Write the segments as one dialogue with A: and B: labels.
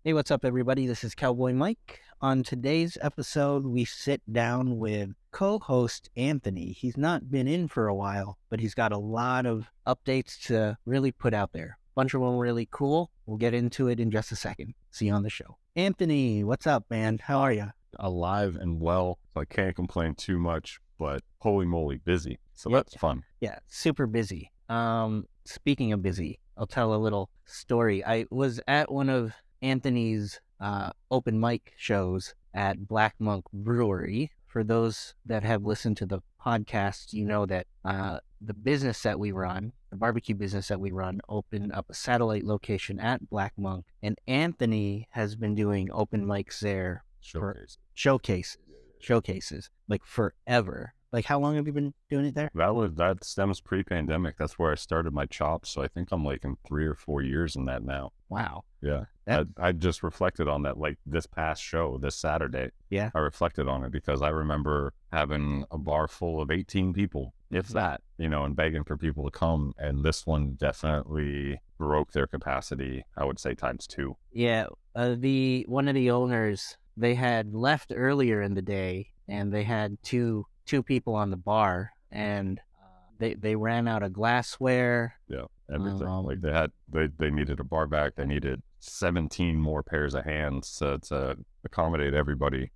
A: Hey, what's up, everybody? This is Cowboy Mike. On today's episode, we sit down with co-host Anthony. He's not been in for a while, but he's got a lot of updates to really put out there. Bunch of them really cool. We'll get into it in just a second. See you on the show. Anthony, what's up, man? How are you?
B: Alive and well, so I can't complain too much, but holy moly, busy. So that's fun.
A: Yeah, super busy. Speaking of busy, I'll tell a little story. I was at one of Anthony's open mic shows at Black Monk Brewery. For those that have listened to the podcast, you know that the business that we run, the barbecue business that we run, opened up a satellite location at Black Monk, and Anthony has been doing open mics there showcases like forever. Like, how long have you been doing it there?
B: That stems pre-pandemic. That's where I started my chops. So I think I'm like in 3 or 4 years in that now.
A: Wow.
B: Yeah. I just reflected on that, like this past show, this Saturday.
A: Yeah.
B: I reflected on it because I remember having a bar full of 18 people, if that, and begging for people to come. And this one definitely broke their capacity, I would say times 2.
A: Yeah. One of the owners, they had left earlier in the day, and they had two people on the bar, and they ran out of glassware.
B: Yeah, everything. Like they needed a bar back. They needed 17 more pairs of hands to accommodate everybody.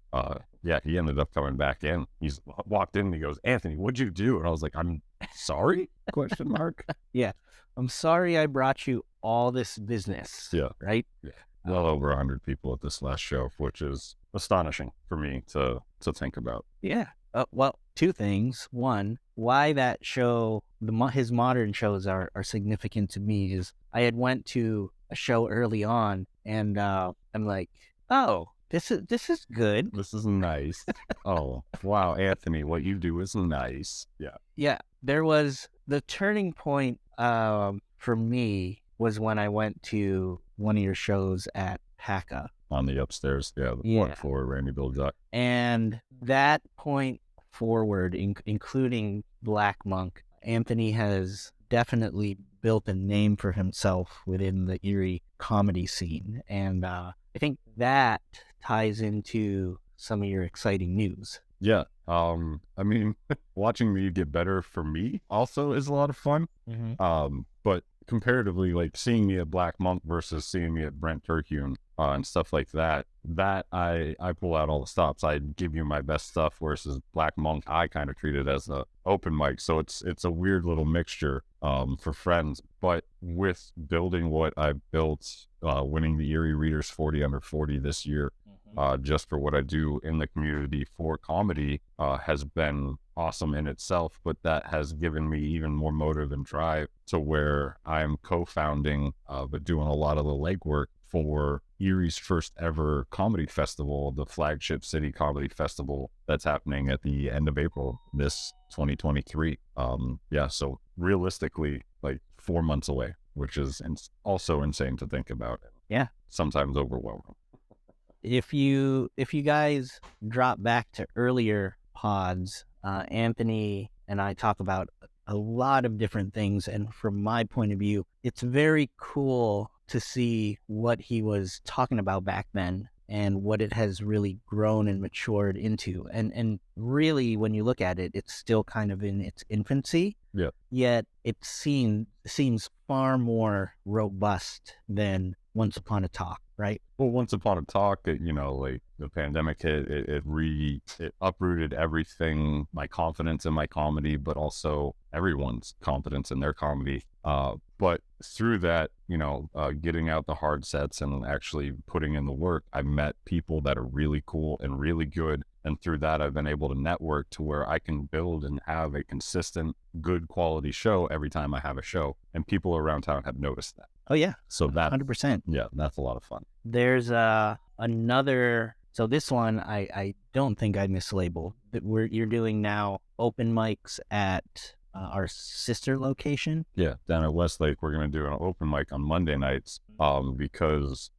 B: Yeah, he ended up coming back in. He's walked in and he goes, "Anthony, what'd you do?" And I was like, "I'm sorry?" Question mark.
A: Yeah, I'm sorry I brought you all this business.
B: Yeah.
A: Right.
B: Yeah. Well over 100 people at this last show, which is astonishing for me to think about.
A: Yeah. Well, 2 things. One, why that show, his modern shows are significant to me is I had went to a show early on, and I'm like, oh, this is good.
B: This is nice. Oh, wow, Anthony, what you do is nice. Yeah.
A: Yeah. There was the turning point for me was when I went to one of your shows at PACA.
B: On the upstairs, the 4th floor, Randy Bill Duck.
A: And that point forward, including Black Monk, Anthony has definitely built a name for himself within the Erie comedy scene. And I think that ties into some of your exciting news.
B: Yeah. I mean, watching me get better for me also is a lot of fun. But comparatively, like seeing me at Black Monk versus seeing me at Brent Terhune and stuff like that, I pull out all the stops. I give you my best stuff versus Black Monk. I kind of treat it as a open mic. So it's a weird little mixture for friends. But with building what I've built, winning the Erie Readers 40 Under 40 this year, just for what I do in the community for comedy has been awesome in itself, but that has given me even more motive and drive to where I'm co-founding, but doing a lot of the legwork for Erie's first ever comedy festival, the Flagship City Comedy Festival that's happening at the end of April, this 2023. So realistically, like 4 months away, which is also insane to think about.
A: Yeah.
B: Sometimes overwhelming.
A: If you guys drop back to earlier pods, Anthony and I talk about a lot of different things. And from my point of view, it's very cool to see what he was talking about back then and what it has really grown and matured into. And really, when you look at it, it's still kind of in its infancy.
B: Yeah.
A: Yet it seems far more robust than Once Upon a Talk, right?
B: Well, Once Upon a Talk, like the pandemic hit, it uprooted everything, my confidence in my comedy, but also everyone's confidence in their comedy. But through that, getting out the hard sets and actually putting in the work, I met people that are really cool and really good. And through that, I've been able to network to where I can build and have a consistent, good quality show every time I have a show. And people around town have noticed that.
A: Oh, yeah.
B: So that
A: 100%.
B: Yeah, that's a lot of fun.
A: There's another. So this one, I don't think I mislabeled. You're doing now open mics at our sister location.
B: Yeah, down at Westlake, we're going to do an open mic on Monday nights because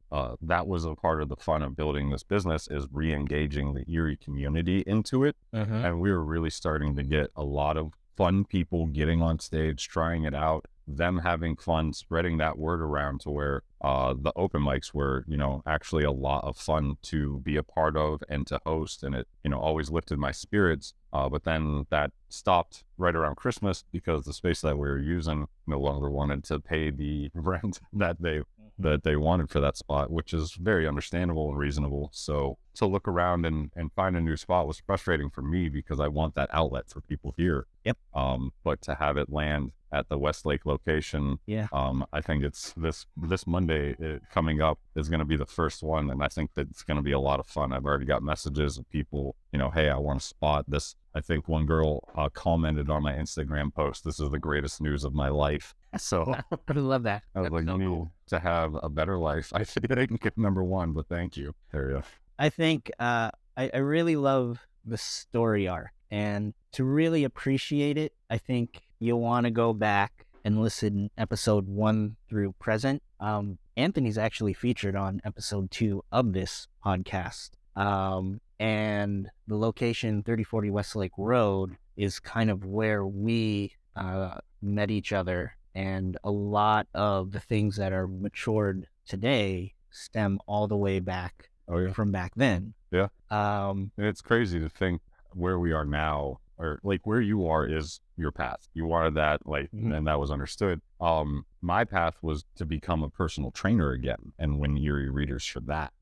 B: that was a part of the fun of building this business, is re-engaging the Erie community into it. And we were really starting to get a lot of fun people getting on stage, trying it out. them having fun, spreading that word around to where the open mics were, actually a lot of fun to be a part of and to host. And it, always lifted my spirits. But then that stopped right around Christmas because the space that we were using no longer wanted to pay the rent that they wanted for that spot, which is very understandable and reasonable. So to look around and find a new spot was frustrating for me because I want that outlet for people here.
A: Yep.
B: But to have it land at the Westlake location, I think it's this Monday coming up is going to be the first one, and I think that it's going to be a lot of fun. I've already got messages of people, hey, I want to spot this. I think one girl commented on my Instagram post, "This is the greatest news of my life." So
A: I love that.
B: I was like, you need to have a better life. I think I can get number one, but thank you. There you go.
A: I think I really love the story arc, and to really appreciate it, I think you'll want to go back and listen episode 1 through present. Anthony's actually featured on episode 2 of this podcast. And the location 3040 Westlake Road is kind of where we met each other, and a lot of the things that are matured today stem all the way back from back then.
B: Yeah. And it's crazy to think where we are now, or like where you are is your path. You wanted that, and that was understood. My path was to become a personal trainer again and win Erie readers for that.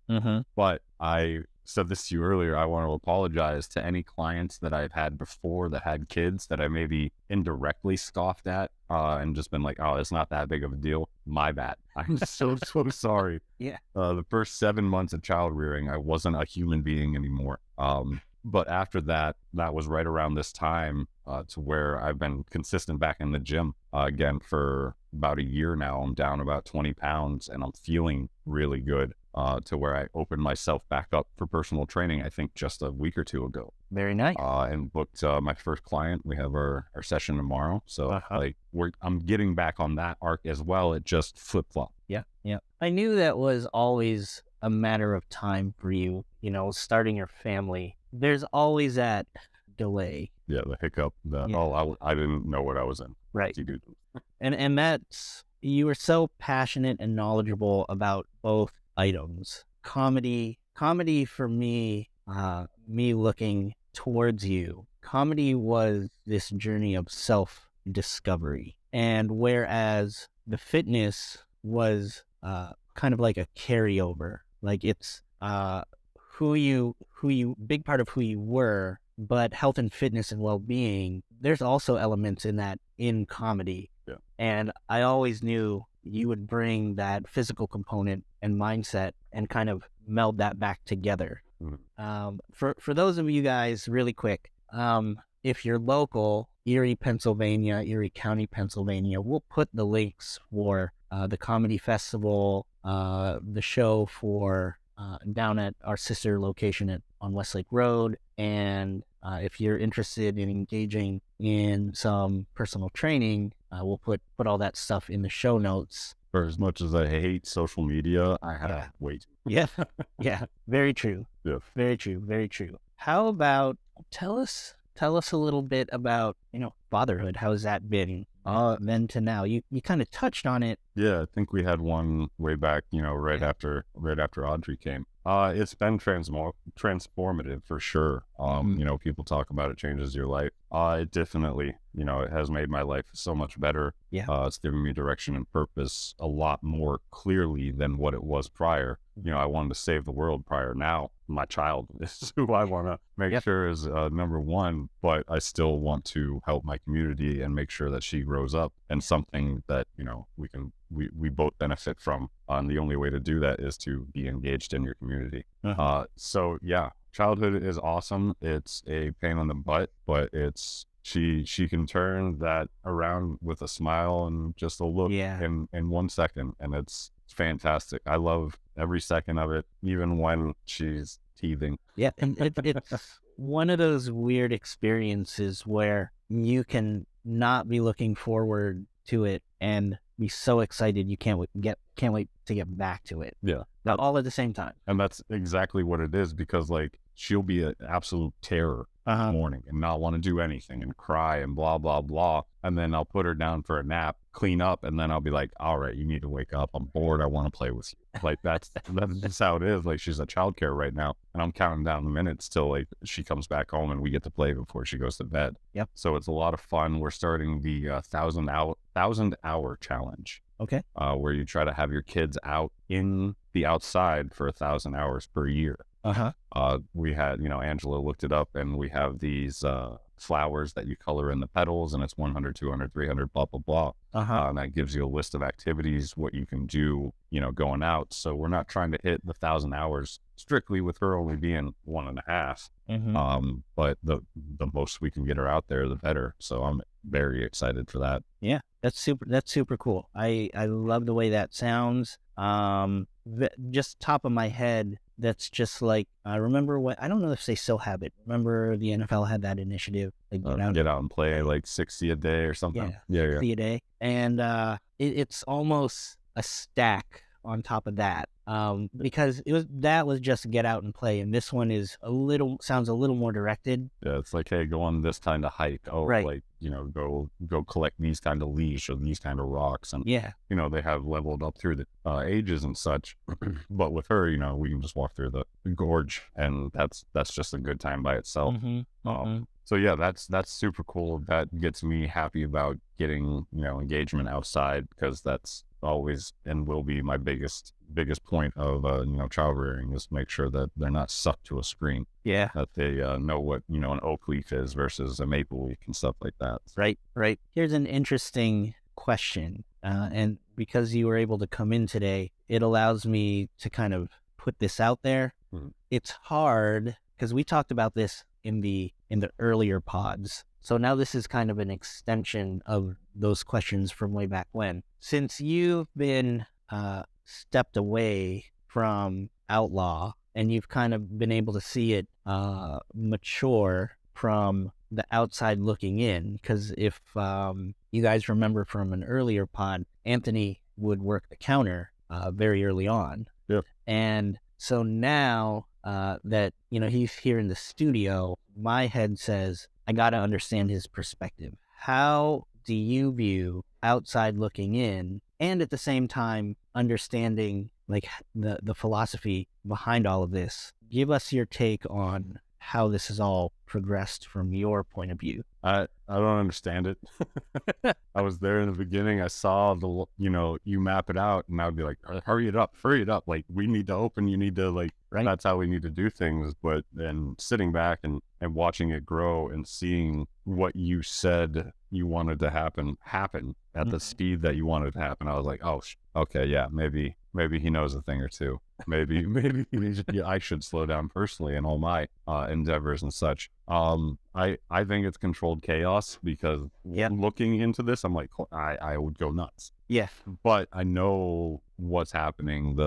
B: But I said this to you earlier, I want to apologize to any clients that I've had before that had kids that I maybe indirectly scoffed at and just been like, oh, it's not that big of a deal. My bad. I'm so sorry.
A: Yeah.
B: The first 7 months of child rearing, I wasn't a human being anymore. But after that was right around this time to where I've been consistent back in the gym again for about a year now. I'm down about 20 pounds and I'm feeling really good to where I opened myself back up for personal training, I think just a week or two ago.
A: Very nice.
B: And booked my first client. We have our session tomorrow. So I'm getting back on that arc as well. It just flip-flopped.
A: Yeah. I knew that was always a matter of time for you, starting your family. There's always that delay.
B: Yeah, the hiccup. I didn't know what I was in.
A: Right. And that's, you were so passionate and knowledgeable about both items. Comedy for me, me looking towards you, comedy was this journey of self-discovery. And whereas the fitness was kind of like a carryover, like it's who you big part of who you were, but health and fitness and well-being, there's also elements in that in comedy.
B: Yeah.
A: And I always knew you would bring that physical component and mindset and kind of meld that back together. For those of you guys, really quick, if you're local, Erie, Pennsylvania, Erie County, Pennsylvania, we'll put the links for the comedy festival, the show for down at our sister location on Westlake Road. And if you're interested in engaging in some personal training, we'll put all that stuff in the show notes.
B: For as much as I hate social media, I have to wait.
A: Yeah. Very true.
B: Yeah.
A: Very true. How about tell us a little bit about fatherhood. How's that been then to now? You kind of touched on it.
B: Yeah, I think we had one way back, right after Audrey came. It's been transformative for sure. People talk about it changes your life. It definitely, it has made my life so much better.
A: Yeah.
B: It's given me direction and purpose a lot more clearly than what it was prior. I wanted to save the world prior. Now my child is who I want to make sure is number one, but I still want to help my community and make sure that she grows up and something that, we both benefit from. And the only way to do that is to be engaged in your community. So yeah, childhood is awesome. It's a pain in the butt, but she can turn that around with a smile and just a look in 1 second. And it's fantastic. I love every second of it, even when she's teething.
A: Yeah. And it's one of those weird experiences where you can not be looking forward to it and be so excited you can't can't wait to get back to it.
B: Yeah.
A: All at the same time.
B: And that's exactly what it is, because like she'll be an absolute terror in the morning and not want to do anything and cry and blah, blah, blah. And then I'll put her down for a nap, clean up, and then I'll be like, all right, you need to wake up. I'm bored. I want to play with you. Like that's just how it is. Like she's at childcare right now, and I'm counting down the minutes till like she comes back home and we get to play before she goes to bed.
A: Yep.
B: So it's a lot of fun. We're starting the 1,000-hour challenge.
A: Okay.
B: Where you try to have your kids out in the outside for 1,000 hours per year. We had, Angela looked it up, and we have these flowers that you color in the petals, and it's 100, 200, 300, blah, blah, blah. And that gives you a list of activities, what you can do, going out. So we're not trying to hit the 1,000 hours strictly with her only being 1.5. But the most we can get her out there, the better. So I'm very excited for that.
A: Yeah, that's super cool. I love the way that sounds. Just top of my head, that's just like, I remember I don't know if they still have it. Remember the NFL had that initiative, like
B: get out and play like 60 a day or something. Yeah.
A: 60 a day. And it's almost a stack on top of that, because that was just get out and play, and this one is sounds a little more directed.
B: Yeah, it's like, hey, go on this kind of hike. Oh, right. Like go collect these kind of leash or these kind of rocks, and they have leveled up through the ages and such. But with her, we can just walk through the gorge, and that's just a good time by itself. So yeah, that's super cool. That gets me happy about getting engagement outside, because that's always and will be my biggest point of child rearing, is make sure that they're not sucked to a screen. Yeah, that they know what an oak leaf is versus a maple leaf and stuff like that.
A: Right. Here's an interesting question, and because you were able to come in today, it allows me to kind of put this out there. It's hard because we talked about this in the earlier pods. So now this is kind of an extension of those questions from way back when. Since you've been stepped away from Outlaw, and you've kind of been able to see it mature from the outside looking in, because if you guys remember from an earlier pod, Anthony would work the counter very early on.
B: Yep.
A: And so now that he's here in the studio, my head says, I got to understand his perspective. How do you view outside looking in, and at the same time understanding like the philosophy behind all of this? Give us your take on how this has all progressed from your point of view.
B: I don't understand it. I was there in the beginning. I saw you map it out, and I would be like, hurry it up. Like, we need to open, you need to like, right. That's how we need to do things. But then sitting back and watching it grow and seeing what you said you wanted to happen at the speed that you wanted to happen, I was like, oh, okay, yeah, maybe he knows a thing or two. Maybe I should slow down personally in all my endeavors and such. I think it's controlled chaos, because looking into this, I'm like, I would go nuts.
A: Yeah.
B: But I know what's happening,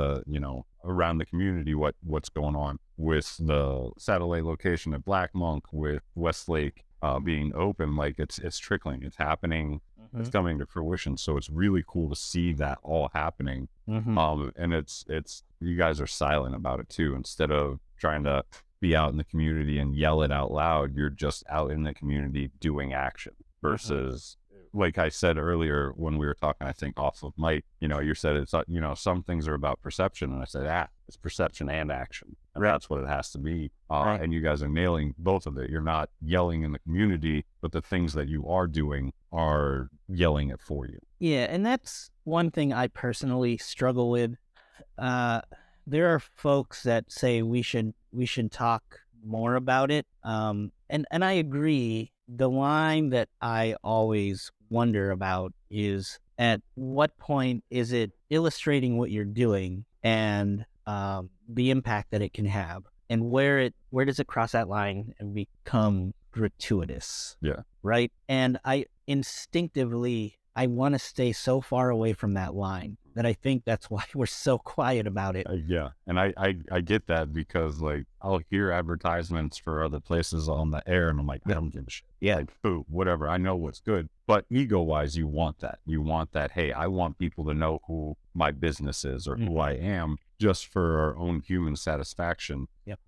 B: around the community, what's going on with the satellite location at Black Monk, with Westlake being open. Like it's trickling, it's happening. It's coming to fruition. So it's really cool to see that all happening. And it's you guys are silent about it too. Instead of trying to be out in the community and yell it out loud, you're just out in the community doing action versus, like I said earlier when we were talking, I think off of mic, you said it's, some things are about perception. And I said, it's perception and action. And that's what it has to be. And you guys are nailing both of it. You're not yelling in the community, but the things that you are doing are yelling it for you.
A: Yeah. And that's one thing I personally struggle with. There are folks that say we should talk more about it. And I agree. The line that I always wonder about is, at what point is it illustrating what you're doing and the impact that it can have, and where does it cross that line and become gratuitous?
B: Yeah.
A: Right. And I instinctively, I want to stay so far away from that line, that I think that's why we're so quiet about it.
B: Yeah, and I get that because like I'll hear advertisements for other places on the air, and I'm like, I don't give a shit.
A: Yeah.
B: Like food, whatever. I know what's good, but ego wise, you want that. You want that. Hey, I want people to know who my business is or who I am, just for our own human satisfaction.
A: Yep.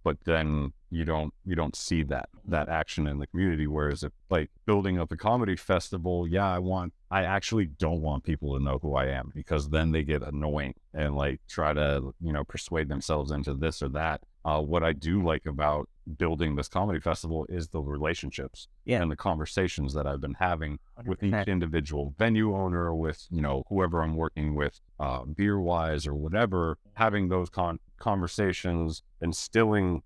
B: But then you don't see that action in the community. Whereas if like building up a comedy festival, I actually don't want people to know who I am, because then they get annoying and like try to, persuade themselves into this or that. What I do like about building this comedy festival is the relationships and the conversations that I've been having 100%. With each individual venue owner, with, whoever I'm working with, beer wise or whatever, having those conversations, instilling,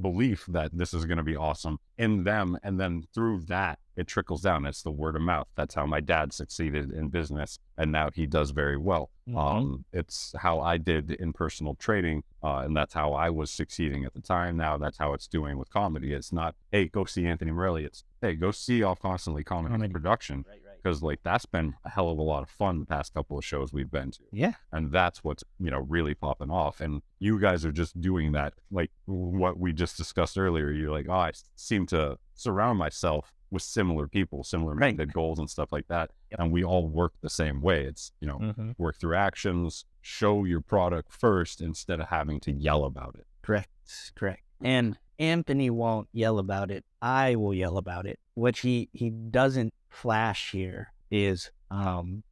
B: belief that this is going to be awesome in them. And then through that, it trickles down. It's the word of mouth. That's how my dad succeeded in business, and now he does very well. It's how I did in personal trading, and that's how I was succeeding at the time. Now that's how it's doing with comedy. It's not, hey, go see Anthony Morelli. It's, hey, go see Off Constantly Comedy Production. Because like that's been a hell of a lot of fun the past couple of shows we've been to.
A: Yeah.
B: And that's what's, really popping off. And you guys are just doing that, like what we just discussed earlier. You're like, oh, I seem to surround myself with similar people, similar minded goals and stuff like that. Yep. And we all work the same way. It's, work through actions, show your product first instead of having to yell about it.
A: Correct. And Anthony won't yell about it. I will yell about it. What he doesn't flash here is,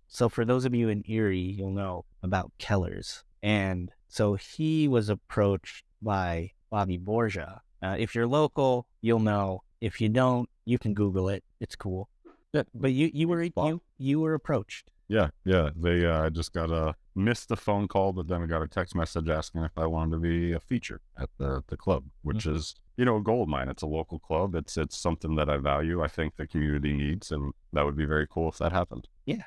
A: so for those of you in Erie, you'll know about Keller's. And so he was approached by Bobby Borgia. If you're local, you'll know. If you don't, you can Google it. It's cool. Yeah. But you were approached.
B: Yeah. They just missed the phone call, but then I got a text message asking if I wanted to be a feature at the club, which is, a gold mine. It's a local club. It's something that I value. I think the community needs, and that would be very cool if that happened.
A: Yeah.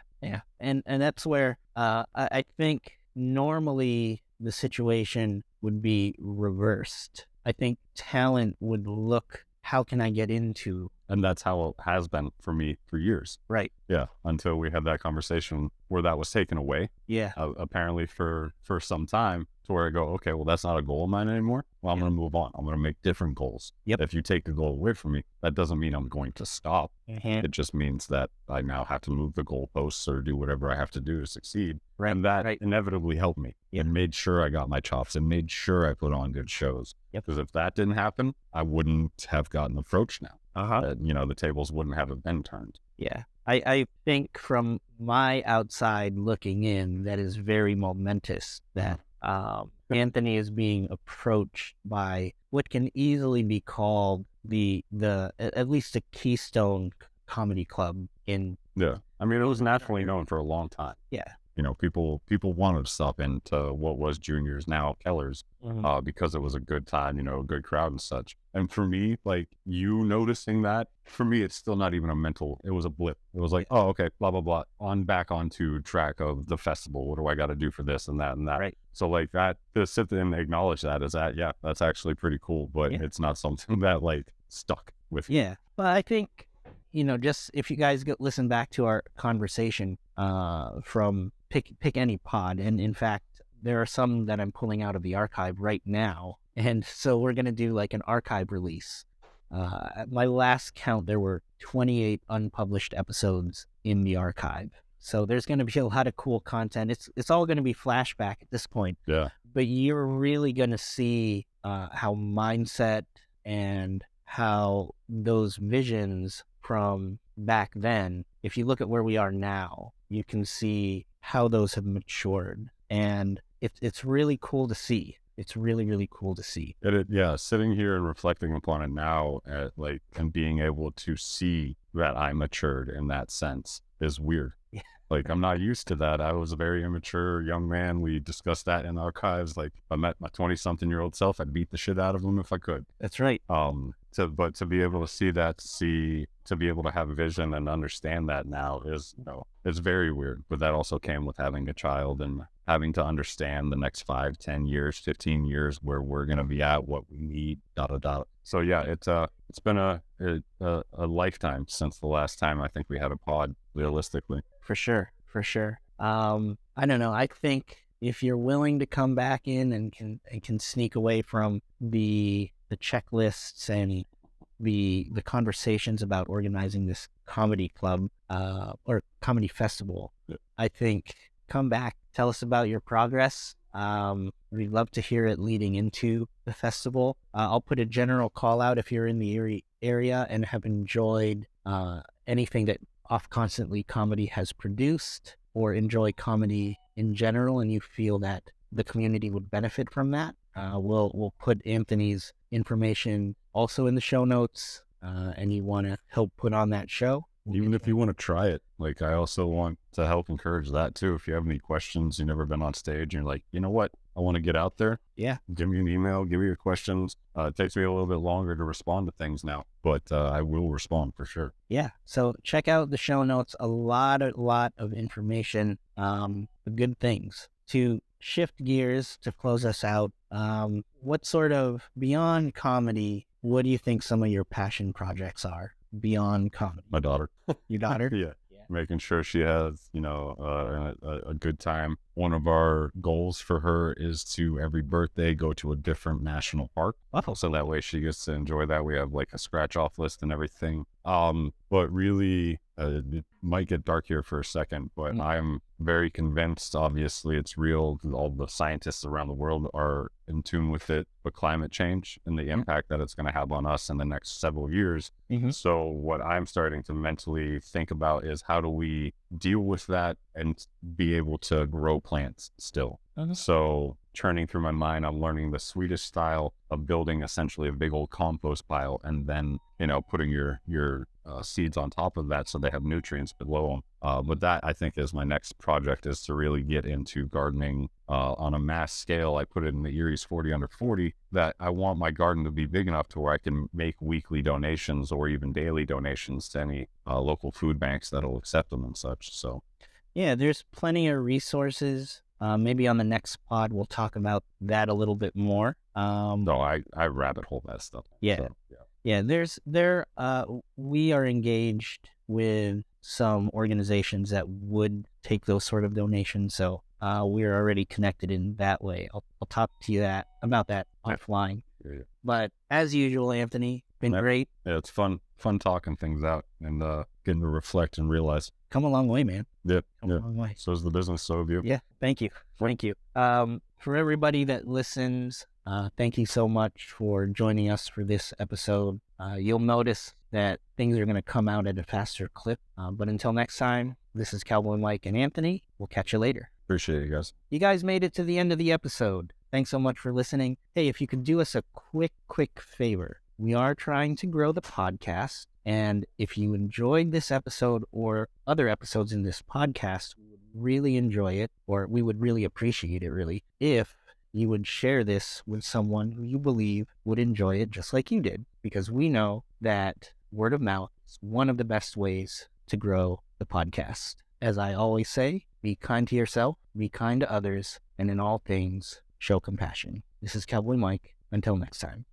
A: And that's where I think normally the situation would be reversed. I think talent would look, how can I get into?
B: And that's how it has been for me for years.
A: Right.
B: Yeah. Until we had that conversation where that was taken away.
A: Yeah.
B: Apparently for some time, to where I go, okay, well, that's not a goal of mine anymore. Well, I'm going to move on. I'm going to make different goals.
A: Yep.
B: If you take the goal away from me, that doesn't mean I'm going to stop.
A: Mm-hmm.
B: It just means that I now have to move the goalposts or do whatever I have to do to succeed.
A: Right.
B: And that inevitably helped me.
A: Yep.
B: It made sure I got my chops and made sure I put on good shows.
A: Yep.
B: Because if that didn't happen, I wouldn't have gotten approached now. The tables wouldn't have been turned.
A: Yeah. I think from my outside looking in, that is very momentous that Anthony is being approached by what can easily be called the at least a Keystone comedy club in.
B: Yeah. I mean, it was nationally known for a long time.
A: Yeah.
B: People wanted to stop into what was Junior's, now Keller's, because it was a good time, a good crowd and such. And for me, like, you noticing that, for me, it's still not even it was a blip. It was like, oh, okay, blah, blah, blah, back onto track of the festival. What do I got to do for this and that and that? Right. So like that, to sit there and acknowledge that is that, yeah, that's actually pretty cool, but it's not something that like stuck with me.
A: Yeah. But I think, just if you guys listen back to our conversation from pick any pod, and in fact, there are some that I'm pulling out of the archive right now, and so we're going to do like an archive release. At my last count, there were 28 unpublished episodes in the archive. So there's going to be a lot of cool content. It's all going to be flashback at this point.
B: Yeah.
A: But you're really going to see how mindset and how those visions from back then, if you look at where we are now, you can see how those have matured. And it's really cool to see. It's really, really cool to see.
B: Sitting here and reflecting upon it now, and being able to see that I matured in that sense is weird.
A: Yeah.
B: Like, I'm not used to that. I was a very immature young man. We discussed that in archives. Like, if I met my 20-something-year-old self, I'd beat the shit out of him if I could.
A: That's right.
B: But to be able to see that, to be able to have a vision and understand that now is, it's very weird. But that also came with having a child and having to understand the next 5, 10 years, 15 years, where we're going to be at, what we need, So yeah, it's been a lifetime since the last time I think we had a pod, realistically.
A: For sure. I I don't know. I think if you're willing to come back in and can sneak away from the checklists and the conversations about organizing this comedy club or comedy festival, I think come back, tell us about your progress. We'd love to hear it leading into the festival. I'll put a general call out if you're in the area and have enjoyed anything that Off Constantly Comedy has produced, or enjoy comedy in general, and you feel that the community would benefit from that. We'll put Anthony's information also in the show notes, and you want to help put on that show.
B: Even if you want to try it, like I also want to help encourage that too. If you have any questions, you've never been on stage, and you're like, you know what, I want to get out there.
A: Yeah.
B: Give me an email, give me your questions. It takes me a little bit longer to respond to things now, but I will respond for sure.
A: Yeah. So check out the show notes. A lot of information, good things. To shift gears to close us out, what sort of, beyond comedy, what do you think some of your passion projects are beyond comedy?
B: My daughter.
A: Your daughter?
B: Yeah. Making sure she has, a good time. One of our goals for her is to every birthday go to a different national park.
A: Oh.
B: So that way she gets to enjoy that. We have like a scratch off list and everything. But really, it might get dark here for a second, but I'm very convinced, obviously it's real. All the scientists around the world are in tune with it, but climate change and the impact that it's going to have on us in the next several years. So what I'm starting to mentally think about is how do we deal with that and be able to grow plants still. So turning through my mind, I'm learning the Swedish style of building essentially a big old compost pile and then, putting your seeds on top of that so they have nutrients below them. But that I think is my next project, is to really get into gardening on a mass scale. I put it in the Erie's 40 under 40 that I want my garden to be big enough to where I can make weekly donations or even daily donations to any local food banks that'll accept them and such. So
A: yeah, there's plenty of resources. Maybe on the next pod, we'll talk about that a little bit more.
B: No, I rabbit hole that stuff.
A: Yeah.
B: So,
A: yeah. We are engaged with some organizations that would take those sort of donations. So we're already connected in that way. I'll talk to you about that offline.
B: Yeah.
A: But as usual, Anthony, been great.
B: Yeah, it's fun talking things out and getting to reflect and realize.
A: Come a long way, man.
B: Yeah.
A: Come a long way.
B: So is the business, so have you.
A: Yeah, thank you. For everybody that listens, thank you so much for joining us for this episode. You'll notice that things are going to come out at a faster clip. But until next time, this is Cowboy Mike and Anthony. We'll catch you later.
B: Appreciate you guys.
A: You guys made it to the end of the episode. Thanks so much for listening. Hey, if you could do us a quick favor, we are trying to grow the podcast. And if you enjoyed this episode or other episodes in this podcast, we would really enjoy it, or we would really appreciate it, really, if you would share this with someone who you believe would enjoy it just like you did, because we know that word of mouth is one of the best ways to grow the podcast. As I always say, be kind to yourself, be kind to others, and in all things, show compassion. This is Cowboy Mike. Until next time.